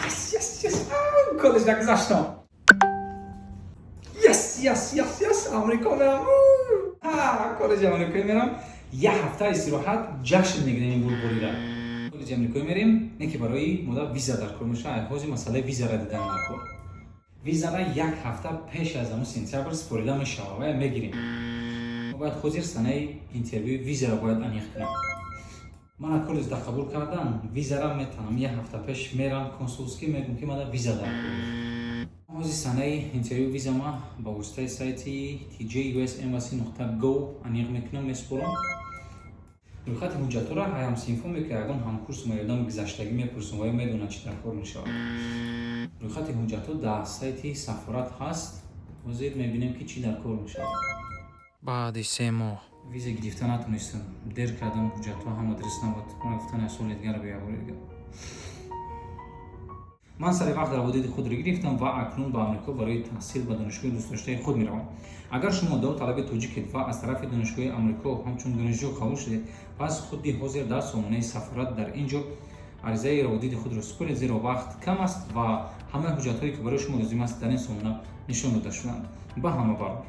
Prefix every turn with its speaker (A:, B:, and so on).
A: Yes. کالج نگذاشتم. Yes. آمریکا میرم. کالج آمریکایی میرم. یه هفته استراحت جشن میگیریم این بولبولی را. کالج آمریکایی میریم. نه که برای مدت ویزا در کار میشه. حاضر مسئله ویزا را دیدن نکن. ویزا را یک هفته پیش از همون سپتامبر سپریده میشه و میگیریم. باید حاضر سنه اینترویو ویزا را باید انیخ کنم. من کالج دا قبول کردم. ویزا را میتونم یه هفته پیش میرم کنسولسکی میگم که من ویزا دارم. حاضر سنه اینترویو ویزا ما با واسطه سایتی tjus.embassy.go انیخ میکنم میسپرم. رویخط حجت را هایم سینفون میکنه اگه هم کورس میادم گذشتگی میپرسم و میدونن چی در کار میشه. رویخط حجت در سایتی سفارت هست. وزید میبینیم که چی در کار میشه.
B: بعد 3 ماه
A: ویزا گرفتن نتونستم. دیر کردم حجت هم آدرس نبود. من گفتن اصول دیگر رو بیاورید. من سر وقت در حدود خود را گرفتم و اکنون به آمریکا برای تحصیل به دانشگاه دوست داشته خود میروم. اگر شما داوطلب توجیهید و از طرف دانشگاه آمریکا همچون دانشجو قبول شدید پس خودی حاضر در سامانه سفارت در اینجا عریضه روابط خود را سپارید زیرا وقت کم است و همه حجت‌هایی که برای شما لازم است در این سامانه نشان داده شده‌اند. به همه بار